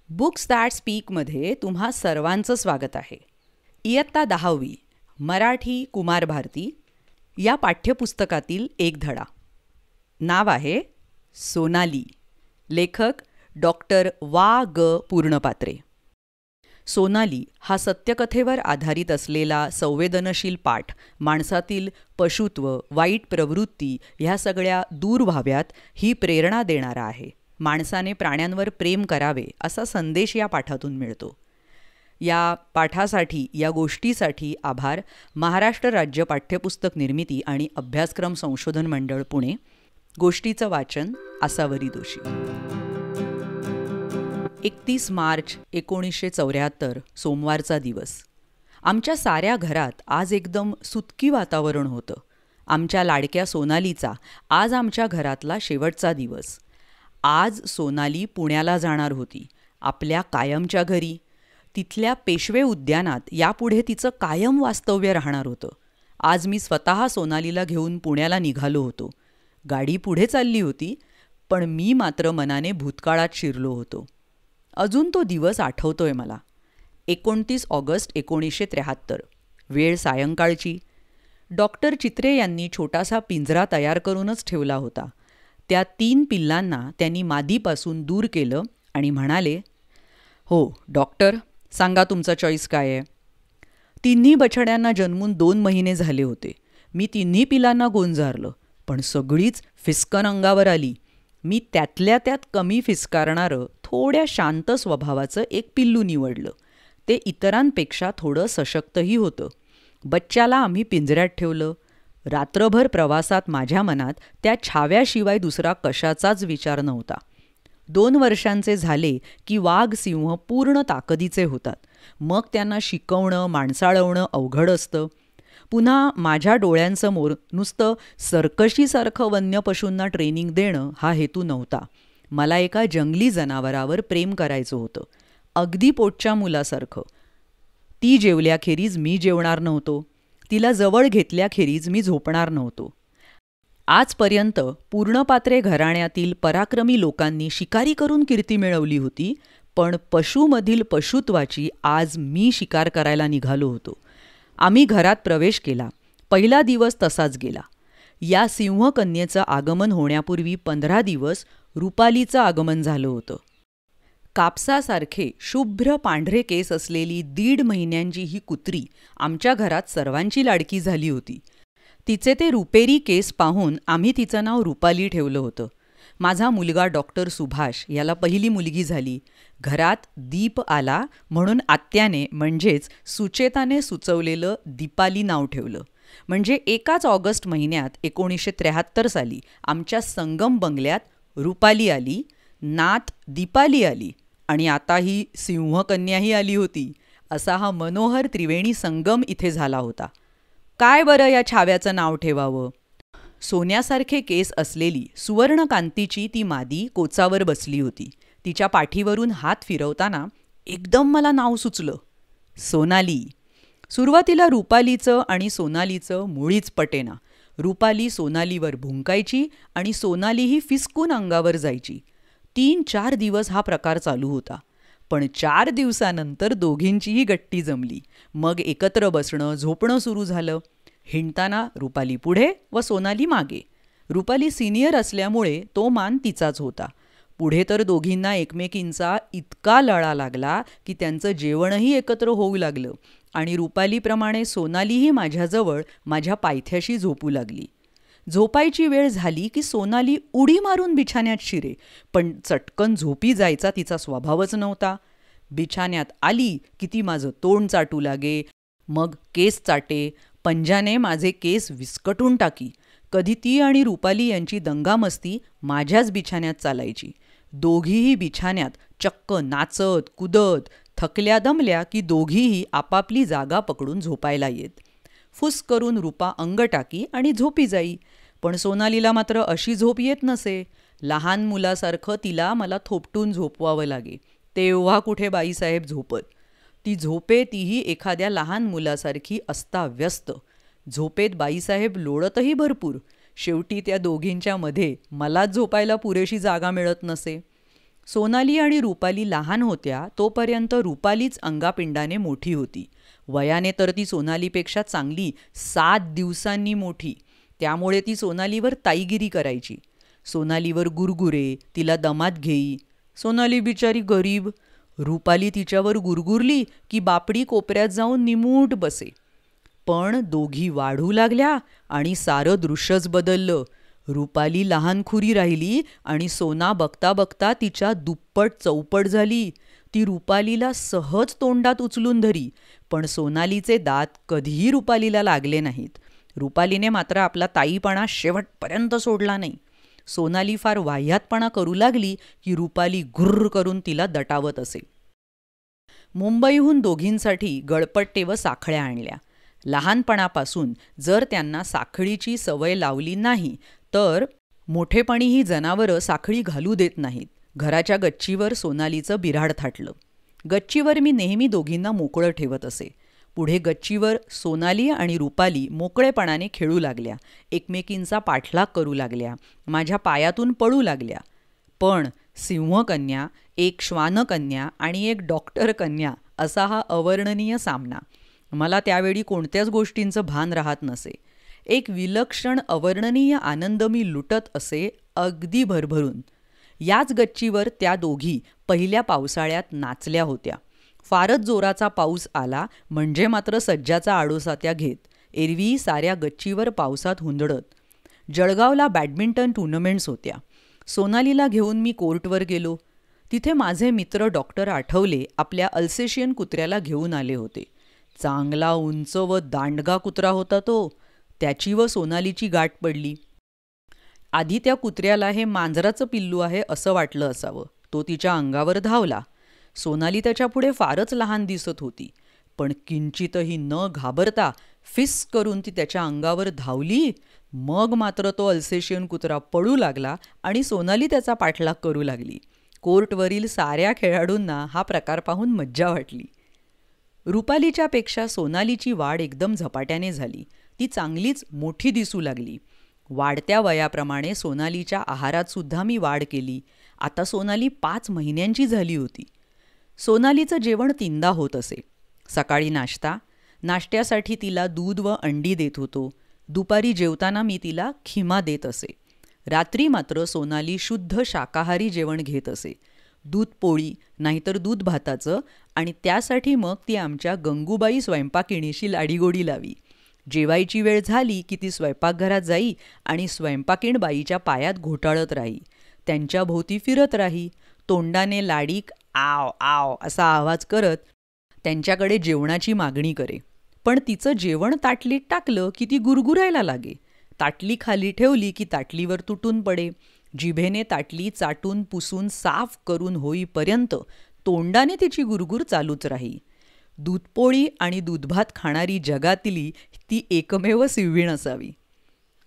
Books that स्पीकमध्ये तुम्हा सर्वांचं स्वागत आहे. इयत्ता 10वी मराठी कुमार भारती या पाठ्यपुस्तकातील एक धडा. नाव आहे सोनाली. लेखक डॉक्टर वा ग पूर्णपात्रे. सोनाली हा सत्यकथेवर आधारित असलेला संवेदनशील पाठ माणसातील पशुत्व, वाईट प्रवृत्ती ह्या सगळ्या दूर व्हाव्यात ही प्रेरणा देणारा आहे. माणसाने प्राण्यांवर प्रेम करावे असा संदेश या पाठातून मिळतो. या पाठासाठी, या गोष्टीसाठी आभार महाराष्ट्र राज्य पाठ्यपुस्तक निर्मिती आणि अभ्यासक्रम संशोधन मंडळ पुणे. गोष्टीचं वाचन आसावरी दोशी. 31 मार्च 1974 सोमवारचा दिवस. आमच्या साऱ्या घरात आज एकदम सुतकी वातावरण होतं. आमच्या लाडक्या सोनालीचा आज आमच्या घरातला शेवटचा दिवस. आज सोनाली पुण्याला जाणार होती, आपल्या कायमच्या घरी. तिथल्या पेशवे उद्यानात यापुढे तिचं कायम वास्तव्य राहणार होतं. आज मी स्वतः सोनालीला घेऊन पुण्याला निघालो होतो. गाडी पुढे चालली होती, पण मी मात्र मनाने भूतकाळात शिरलो होतो. अजून तो दिवस आठवतोय मला. 29 ऑगस्ट 1973. वेळ सायंकाळची. डॉक्टर चित्रे यांनी छोटासा पिंजरा तयार करूनच ठेवला होता. त्या 3 पिल्लांना त्यांनी मादीपासून दूर केलं आणि म्हणाले, "हो डॉक्टर, सांगा तुमचा चॉईस काय आहे?" तिन्ही बछड्यांना जन्मून 2 महिने झाले होते. मी तिन्ही पिलांना गोंजारलं, पण सगळीच फिसकन अंगावर आली. मी त्यातल्या त्यात कमी फिसकारणारं, थोड्या शांत स्वभावाचं एक पिल्लू निवडलं. ते इतरांपेक्षा थोडं सशक्तही होतं. बच्च्याला आम्ही पिंजऱ्यात ठेवलं. रात्रभर प्रवासात माझ्या मनात त्या छाव्याशिवाय दुसरा कशाचाच विचार नव्हता. 2 वर्षांचे झाले की वाघ सिंह पूर्ण ताकदीचे होतात. मग त्यांना शिकवणं, माणसाळवणं अवघड असतं. पुन्हा माझ्या डोळ्यांसमोर नुसतं सर्कशीसारखं वन्य पशूंना ट्रेनिंग देणं हा हेतू नव्हता. मला एका जंगली जनावरावर प्रेम करायचं होतं, अगदी पोटच्या मुलासारखं. ती जेवल्याखेरीज मी जेवणार नव्हतो. तिला जवळ घेतल्याखेरीज मी झोपणार नव्हतो. आजपर्यंत पूर्णपात्रे घराण्यातील पराक्रमी लोकांनी शिकारी करून कीर्ती मिळवली होती, पण पशूमधील पशुत्वाची आज मी शिकार करायला निघालो होतो. आम्ही घरात प्रवेश केला. पहिला दिवस तसाच गेला. या सिंहकन्येचं आगमन होण्यापूर्वी 15 दिवस रुपालीचं आगमन झालं होतं. कापसासारखे शुभ्र पांढरे केस असलेली 1.5 महिन्यांची ही कुत्री आमच्या घरात सर्वांची लाडकी झाली होती. तिचे ते रुपेरी केस पाहून आम्ही तिचं नाव रुपाली ठेवलं होतं. माझा मुलगा डॉक्टर सुभाष याला पहिली मुलगी झाली. घरात दीप आला म्हणून आत्याने म्हणजेच सुचेताने सुचवलेलं दीपाली नाव ठेवलं. म्हणजे एकाच ऑगस्ट महिन्यात 1973 साली आमच्या संगम बंगल्यात रुपाली आली, नात दीपाली आली आणि आता ही सिंहकन्याही आली होती. असा हा मनोहर त्रिवेणी संगम इथे झाला होता. काय बरं या छाव्याचं नाव ठेवावं? सोन्यासारखे केस असलेली सुवर्णकांतीची ती मादी कोचावर बसली होती. तिच्या पाठीवरून हात फिरवताना एकदम मला नाव सुचलं, सोनाली. सुरुवातीला रुपालीचं आणि सोनालीचं मुळीच पटेना. रुपाली सोनालीवर भुंकायची आणि सोनालीही फिसकून अंगावर जायची. 3-4 दिवस हा प्रकार चालू होता. पण 4 दिवसानंतर दोघींचीही गट्टी जमली. मग एकत्र बसणं, झोपणं सुरू झालं. हिंडताना रुपाली पुढे व सोनाली मागे. रुपाली सिनियर असल्यामुळे तो मान तिचाच होता. पुढे तर दोघींना एकमेकींचा इतका लळा लागला की त्यांचं जेवणही एकत्र होऊ लागलं आणि रुपालीप्रमाणे सोनालीही माझ्याजवळ माझ्या पायथ्याशी झोपू लागली. झोपायची वेळ झाली की सोनाली उडी मारून बिछाण्यात शिरे, पण चटकन झोपी जायचा तिचा स्वभावच नव्हता. बिछाण्यात आली की ती माझं तोंड चाटू लागे, मग केस चाटे, पंजाने माझे केस विस्कटून टाकी. कधी ती आणि रुपाली यांची दंगामस्ती माझ्याच बिछाण्यात चालायची. दोघीही बिछाण्यात चक्क नाचत कुदत, थकल्या दमल्या की दोघीही आपापली जागा पकडून झोपायला येत. फुस करून रुपा अंग टाकी आणि झोपी जाई. पण सोनालीला मात्र अशी झोप येत नसे. लहान मुलासारखं तिला मला थोपटून झोपवावं लागे. तेव्हा कुठे बाईसाहेब झोपत. ती झोपे तीही एखाद्या लहान मुलासारखी अस्ताव्यस्त. झोपेत बाईसाहेब लोळतही भरपूर. शेवटी त्या दोघींच्या मध्ये मलाच झोपायला पुरेशी जागा मिळत नसे. सोनाली आणि रुपाली लहान होत्या तोपर्यंत रुपालीच अंगापिंडाने मोठी होती. वयाने तर ती सोनालीपेक्षा चांगली 7 दिवसांनी मोठी. त्यामुळे ती सोनालीवर ताईगिरी करायची. सोनालीवर गुरगुरे, तिला दमात घेई. सोनाली बिचारी गरीब. रुपाली तिच्यावर गुरगुरली की बापडी कोपऱ्यात जाऊन निमूट बसे. पण दोघी वाढू लागल्या आणि सारं दृश्यच बदललं. रुपाली लहानखुरी राहिली आणि सोना बघता बघता तिच्या दुप्पट चौपट झाली. ती रुपालीला सहज तोंडात उचलून धरी, पण सोनालीचे दात कधीही रुपालीला लागले नाहीत. रुपालीने मात्र आपला ताईपणा शेवटपर्यंत सोडला नाही. सोनाली फार वाह्यातपणा करू लागली की रुपाली घुर्र करून तिला दटावत असे. मुंबईहून दोघींसाठी गळपट्टे व साखळ्या आणल्या. लहानपणापासून जर त्यांना साखळीची सवय लावली नाही तर मोठेपणी ही जनावरं साखळी घालू देत नाहीत. घराच्या गच्चीवर सोनालीचं बिऱ्हाड थाटलं. गच्चीवर मी नेहमी दोघींना मोकळं ठेवत असे. पुढे गच्चीवर सोनाली आणि रुपाली मोकळेपणाने खेळू लागल्या, एकमेकींचा पाठलाग करू लागल्या, माझ्या पायातून पळू लागल्या. पण सिंहकन्या, एक श्वानकन्या आणि एक डॉक्टर कन्या असा हा अवर्णनीय सामना. मला त्यावेळी कोणत्याच गोष्टींचं भान राहत नसे. एक विलक्षण अवर्णनीय आनंद मी लुटत असे, अगदी भरभरून. याच गच्चीवर त्या दोघी पहिल्या पावसाळ्यात नाचल्या होत्या. फारच जोराचा पाऊस आला म्हणजे मात्र सज्जाचा आडोसा त्या घेत. एरवी साऱ्या गच्चीवर पावसात हुंदडत. जळगावला बॅडमिंटन टुर्नामेंट्स होत्या. सोनालीला घेऊन मी कोर्टवर गेलो. तिथे माझे मित्र डॉक्टर आठवले आपल्या अल्सेशियन कुत्र्याला घेऊन आले होते. चांगला उंच व दांडगा कुत्रा होता तो. त्याची व सोनालीची गाठ पडली. आधी त्या कुत्र्याला हे मांजराचं पिल्लू आहे असं वाटलं असावं. तो तिच्या अंगावर धावला. सोनाली त्याच्यापुढे फारच लहान दिसत होती, पण किंचितही न घाबरता फिस करून ती त्याच्या अंगावर धावली. मग मात्र तो अल्सेशियन कुत्रा पळू लागला आणि सोनाली त्याचा पाठलाग करू लागली. कोर्टवरील साऱ्या खेळाडूंना हा प्रकार पाहून मज्जा वाटली. रुपालीच्या पेक्षा सोनालीची वाढ एकदम झपाट्याने झाली. ती चांगलीच मोठी दिसू लागली. वाढत्या वयाप्रमाणे सोनालीच्या आहारात सुद्धा मी वाढ केली. आता सोनाली 5 महिन्यांची झाली होती. सोनालीचं जेवण 3दा होत असे. सकाळी नाश्ता. नाश्त्यासाठी तिला दूध व अंडी देत होतो. दुपारी जेवताना मी तिला खिमा देत असे. रात्री मात्र सोनाली शुद्ध शाकाहारी जेवण घेत असे. दूध पोळी नाहीतर दूध भाताचं, आणि त्यासाठी मग ती आमच्या गंगूबाई स्वयंपाकिणीशी लाडीगोडी लावी. जेवायची वेळ झाली की ती स्वयंपाकघरात जाई आणि स्वयंपाकीण बाईच्या पायात घोटाळत राही. त्यांच्या भोवती फिरत राही. तोंडाने लाडीक आव आव असा आवाज करत त्यांच्याकडे जेवणाची मागणी करे. पण तिचं जेवण ताटलीत टाकलं की ती गुरगुरायला लागे. ताटली खाली ठेवली की ताटलीवर तुटून पडे. जिभेने ताटली चाटून पुसून साफ करून होईपर्यंत तोंडाने तिची गुरगुर चालूच राही. दूधपोळी आणि दूधभात खाणारी जगातली ती एकमेव सिव्हीण असावी.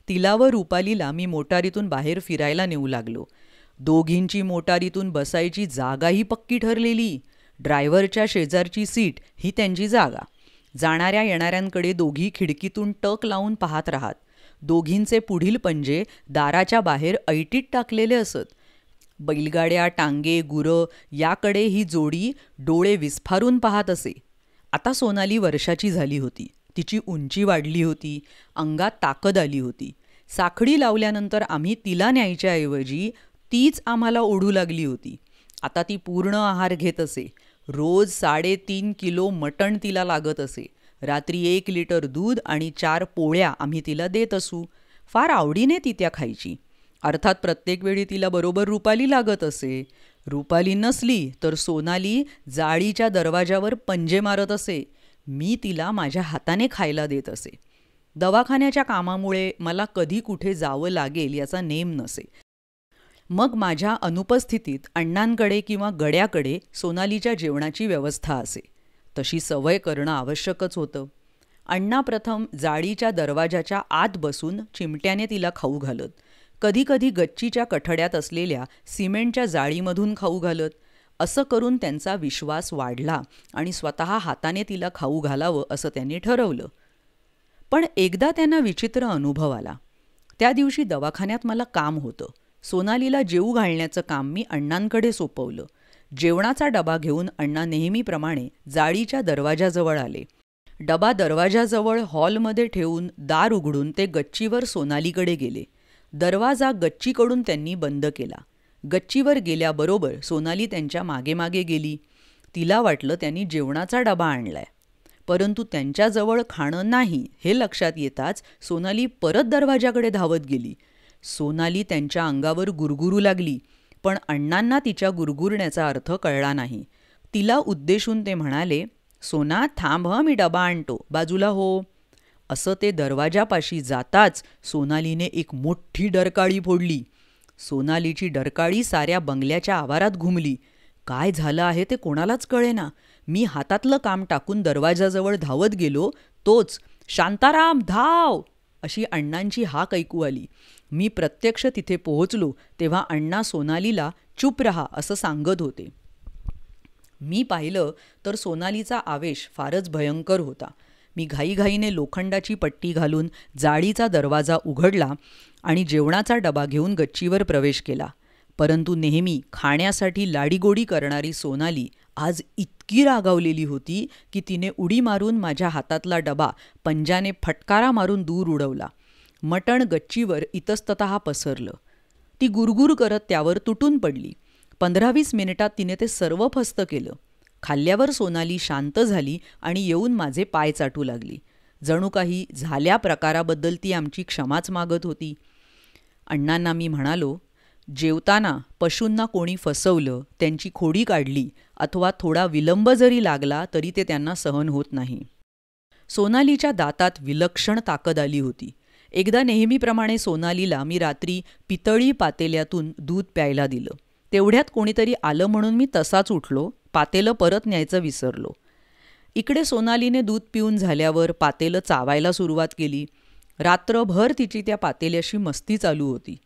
तिला व रुपालीला मी मोटारीतून बाहेर फिरायला नेऊ लागलो. दोघींची मोटारीतून बसायची जागाही पक्की ठरलेली. ड्रायव्हरच्या शेजारची सीट ही त्यांची जागा. जाणाऱ्या येणाऱ्यांकडे दोघी खिडकीतून टक लावून पाहत राहत. दोघींचे पुढील पंजे दाराच्या बाहेर ऐटीत टाकलेले असत. बैलगाड्या, टांगे, गुरं याकडे ही जोडी डोळे विस्फारून पाहत असे. आता सोनाली वर्षाची झाली होती. तिची उंची वाढली होती. अंगात ताकद आली होती. साखळी लावल्यानंतर आम्ही तिला न्यायच्याऐवजी तीच आम्हाला ओढू लागली होती. आता ती पूर्ण आहार घेत असे. रोज 3.5 किलो मटण तिला लागत असे. रात्री 1 लिटर दूध आणि 4 पोळ्या आम्ही तिला देत असू. फार आवडीने ती त्या खायची. अर्थात प्रत्येक वेळी तिला बरोबर रुपाली लागत असे. रुपाली नसली तर सोनाली जाळीच्या दरवाजावर पंजे मारत असे. मी तिला माझ्या हाताने खायला देत असे. दवाखान्याच्या कामामुळे मला कधी कुठे जावं लागेल याचा नेम नसे. मग माझ्या अनुपस्थितीत अण्णांकडे किंवा गड्याकडे सोनालीच्या जेवणाची व्यवस्था असे. तशी सवय करणं आवश्यकच होतं. अण्णा प्रथम जाळीच्या दरवाजाच्या आत बसून चिमट्याने तिला खाऊ घालत. कधीकधी गच्चीच्या कठड्यात असलेल्या सिमेंटच्या जाळीमधून खाऊ घालत. असं करून त्यांचा विश्वास वाढला आणि स्वतः हाताने तिला खाऊ घालावं असं त्यांनी ठरवलं. पण एकदा त्यांना विचित्र अनुभव आला. त्या दिवशी दवाखान्यात मला काम होतं. सोनालीला जेवू घालण्याचं काम मी अण्णांकडे सोपवलं. जेवणाचा डबा घेऊन अण्णा नेहमीप्रमाणे जाळीच्या दरवाजाजवळ आले. डबा दरवाजाजवळ हॉलमध्ये ठेवून दार उघडून ते गच्चीवर सोनालीकडे गेले. दरवाजा गच्चीकडून त्यांनी बंद केला. गच्चीवर गेल्याबरोबर सोनाली त्यांच्या मागे मागे गेली. तिला वाटलं त्यांनी जेवणाचा डबा आणलाय. परंतु त्यांच्याजवळ खाणं नाही हे लक्षात येताच सोनाली परत दरवाजाकडे धावत गेली. सोनाली त्यांच्या अंगावर गुरगुरू लागली, पण अण्णांना तिच्या गुरगुरण्याचा अर्थ कळला नाही. तिला उद्देशून ते म्हणाले, सोना थांब हं, मी डबा आणतो, बाजूला हो. असं ते दरवाजापाशी जाताच सोनालीने एक मोठी डरकाळी फोडली. सोनालीची डरकाळी साऱ्या बंगल्याच्या आवारात घुमली. काय झालं आहे ते कोणालाच कळेना. मी हातातलं काम टाकून दरवाजाजवळ धावत गेलो. तोच शांताराम धाव अशी अण्णांची हाक ऐकू आली. मी प्रत्यक्ष तिथे पोहोचलो तेव्हा अण्णा सोनालीला चूप रहा असं सांगत होते. मी पाहिलं तर सोनालीचा आवेश फारच भयंकर होता. मी घाईघाईने लोखंडाची पट्टी घालून जाळीचा दरवाजा उघडला आणि जेवणाचा डबा घेऊन गच्चीवर प्रवेश केला. परंतु नेहमी खाण्यासाठी लाडीगोडी करणारी सोनाली आज इतकी रागावलेली होती की तिने उडी मारून माझ्या हातातला डबा पंजाने फटकारा मारून दूर उडवला. मटण गच्चीवर इतस्ततः पसरलं. ती गुरगुर करत त्यावर तुटून पडली. 15-20 मिनिटात तिने ते सर्व फस्त केलं. खाल्ल्यावर सोनाली शांत झाली आणि येऊन माझे पाय चाटू लागली. जणू काही झाल्या प्रकाराबद्दल ती आमची क्षमाच मागत होती. अण्णांना मी म्हणालो, जेवताना पशूंना कोणी फसवलं, त्यांची खोडी काढली अथवा थोडा विलंब जरी लागला तरी ते त्यांना सहन होत नाही. सोनालीच्या दातात विलक्षण ताकद आली होती. एकदा नेहमीप्रमाणे सोनालीला मी रात्री पितळी पातेल्यातून दूध प्यायला दिलं. तेवढ्यात कोणीतरी आलं म्हणून मी तसाच उठलो. पातेलं परत न्यायचं विसरलो. इकडे सोनालीने दूध पिऊन झाल्यावर पातेलं चावायला सुरुवात केली. रात्रभर तिची त्या पातेल्याशी मस्ती चालू होती.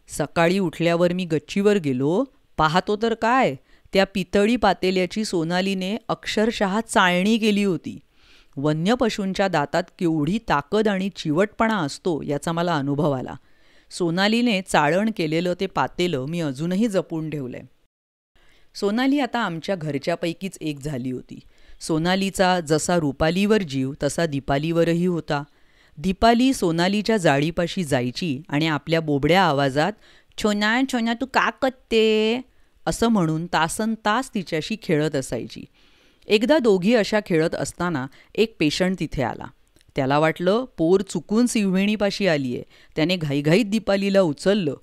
सकाळी उठल्यावर मी गच्चीवर गेलो. पाहतो तर काय, त्या पितळी पातेल्याची सोनालीने अक्षरशः चाळणी केली होती. वन्य पशूंच्या दातात केवढी ताकद आणि चिवटपणा असतो याचा मला अनुभव आला. सोनालीने चाळण केलेलं ते पातेलं मी अजूनही जपून ठेवलंय. सोनाली आता आमच्या घरच्यापैकीच एक झाली होती. सोनालीचा जसा रुपालीवर जीव तसा दीपालीवरही होता. दीपाली सोनालीच्या जाळीपाशी जायची आणि आपल्या बोबड्या आवाजात छोना छोना तू का करते असं म्हणून तासनतास तिच्याशी खेळत असायची. एकदा दोघी अशा खेळत असताना एक पेशंट तिथे आला. त्याला वाटलं पोर चुकून सिंहिणीपाशी आली आहे. त्याने घाईघाईत दीपालीला उचललं.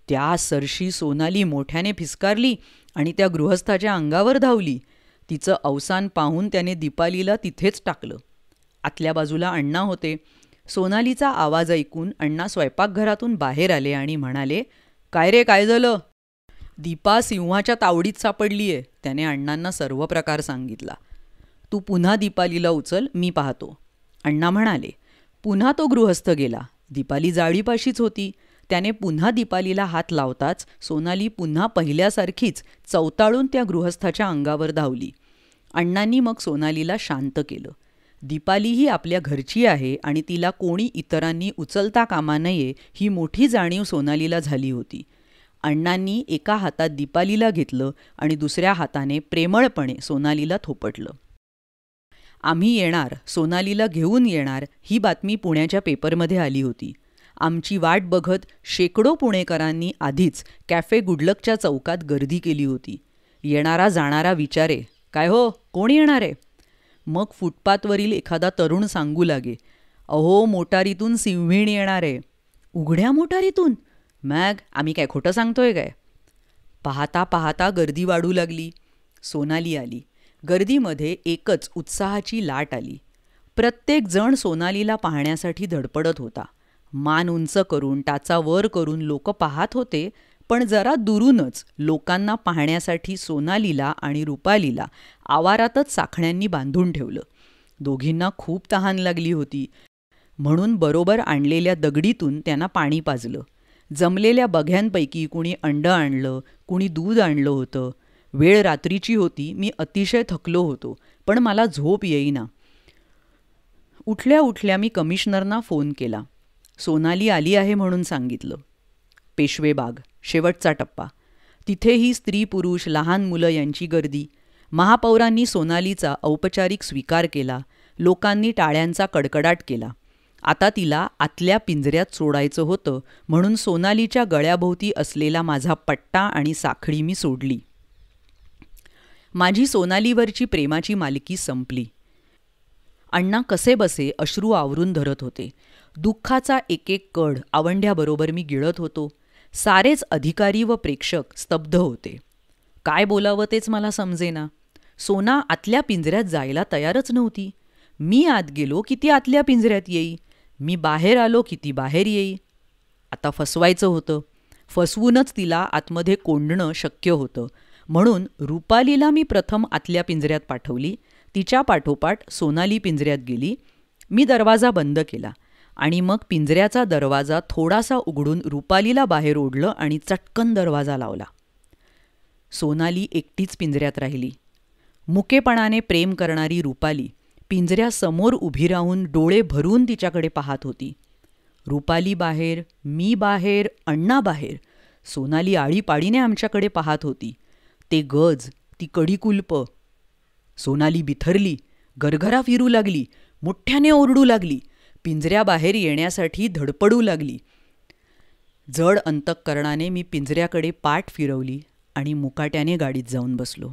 त्या सरशी सोनाली मोठ्याने फिसकारली आणि त्या गृहस्थाच्या अंगावर धावली. तिचं अवसान पाहून त्याने दीपालीला तिथेच टाकलं. आतल्या बाजूला अण्णा होते. सोनालीचा आवाज ऐकून अण्णा स्वयंपाकघरातून बाहेर आले आणि म्हणाले, काय रे, काय झालं? दीपा सिंहाच्या तावडीत सापडली आहे. त्याने अण्णांना सर्व प्रकार सांगितला. तू पुन्हा दीपालीला उचल, मी पाहतो. अण्णा म्हणाले. पुन्हा तो गृहस्थ गेला. दीपाली जाळीपाशीच होती. त्याने पुन्हा दीपालीला हात लावताच सोनाली पुन्हा पहिल्यासारखीच चवताळून त्या गृहस्थाच्या अंगावर धावली. अण्णांनी मग सोनालीला शांत केलं. दीपाली ही आपल्या घरची आहे आणि तिला कोणी इतरांनी उचलता कामा नये ही मोठी जाणीव सोनालीला झाली होती. अण्णांनी एका हातात दीपालीला घेतलं आणि दुसऱ्या हाताने प्रेमळपणे सोनालीला थोपटलं. आम्ही येणार, सोनालीला घेऊन येणार ही बातमी पुण्याच्या पेपरमध्ये आली होती. आमची वाट बघत शेकडो पुणेकरांनी आधीच कॅफे गुडलकच्या चौकात गर्दी केली होती. येणारा जाणारा विचारे, काय हो, कोण येणार आहे? मग फुटपाथवरील एखादा तरुण सांगू लागे, अहो मोटारीतून सिंहिणी येणार आहे. उघड्या मोटारीतून? मग आम्ही काय खोटं सांगतोय काय? पाहता पाहता गर्दी वाढू लागली. सोनाली आली. गर्दीमध्ये एकच उत्साहाची लाट आली. प्रत्येक जण सोनालीला पाहण्यासाठी धडपडत होता. मान उंच करून टाचा वर करून लोक पाहत होते, पण जरा दुरूनच लोकांना पाहण्यासाठी सोनालीला आणि रुपालीला आवारातच साखळ्यांनी बांधून ठेवलं. दोघींना खूप तहान लागली होती, म्हणून बरोबर आणलेल्या दगडीतून त्यांना पाणी पाजलं. जमलेल्या बघ्यांपैकी कुणी अंडं आणलं, कुणी दूध आणलं होतं. वेळ रात्रीची होती. मी अतिशय थकलो होतो, पण मला झोप येईना. उठल्या उठल्या मी कमिशनरना फोन केला. सोनाली आली आहे म्हणून सांगितलं. पेशवेबाग, शेवटचा टप्पा. तिथेही स्त्री पुरुष लहान मुलं यांची गर्दी. महापौरांनी सोनालीचा औपचारिक स्वीकार केला. लोकांनी टाळ्यांचा कडकडाट केला. आता तिला आतल्या पिंजऱ्यात सोडायचं होतं म्हणून सोनालीच्या गळ्याभोवती असलेला माझा पट्टा आणि साखळी मी सोडली. माझी सोनालीवरची प्रेमाची मालिकी संपली. अण्णा कसेबसे अश्रू आवरून धरत होते. दुःखाचा एक एक कड आवंढ्याबरोबर मी गिळत होतो. सारेच अधिकारी व प्रेक्षक स्तब्ध होते. काय बोलावं तेच मला समजेना. सोना आतल्या पिंजऱ्यात जायला तयारच नव्हती. मी आत गेलो की ती आतल्या पिंजऱ्यात येई. मी बाहेर आलो की ती बाहेर येई. आता फसवायचं होतं. फसवूनच तिला आतमध्ये कोंडणं शक्य होतं. म्हणून रुपालीला मी प्रथम आतल्या पिंजऱ्यात पाठवली. तिच्या पाठोपाठ सोनाली पिंजऱ्यात गेली. मी दरवाजा बंद केला आणि मग पिंजऱ्याचा दरवाजा थोडासा उघडून रुपालीला बाहेर ओढलं आणि चटकन दरवाजा लावला. सोनाली एकटीच पिंजऱ्यात राहिली. मुकेपणाने प्रेम करणारी रुपाली पिंजऱ्यासमोर उभी राहून डोळे भरून तिच्याकडे पाहत होती. रुपाली बाहेर, मी बाहेर, अण्णा बाहेर. सोनाली आळीपाळीने आमच्याकडे पाहत होती. ते गज, ती कढीकुलप. सोनाली बिथरली, गरगरा फिरू लागली, मोठ्याने ओरडू लागली, पिंजऱ्याबाहेर येण्यासाठी धडपडू लागली. जड अंतःकरणाने मी पिंजऱ्याकडे पाठ फिरवली आणि मुकाट्याने गाडीत जाऊन बसलो.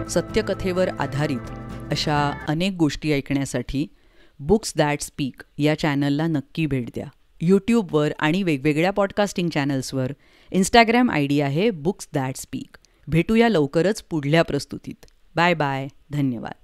सत्यकथेवर आधारित अशा अनेक गोष्टी ऐकण्यासाठी बुक्स दॅट स्पीक या चॅनलला नक्की भेट द्या. यूट्यूबवर आणि वेगवेगळ्या पॉडकास्टिंग चॅनल्सवर. इंस्टाग्राम ID आहे बुक्स दॅट स्पीक. भेटूया लवकरच पुढल्या प्रस्तुतीत. Bye bye. धन्यवाद.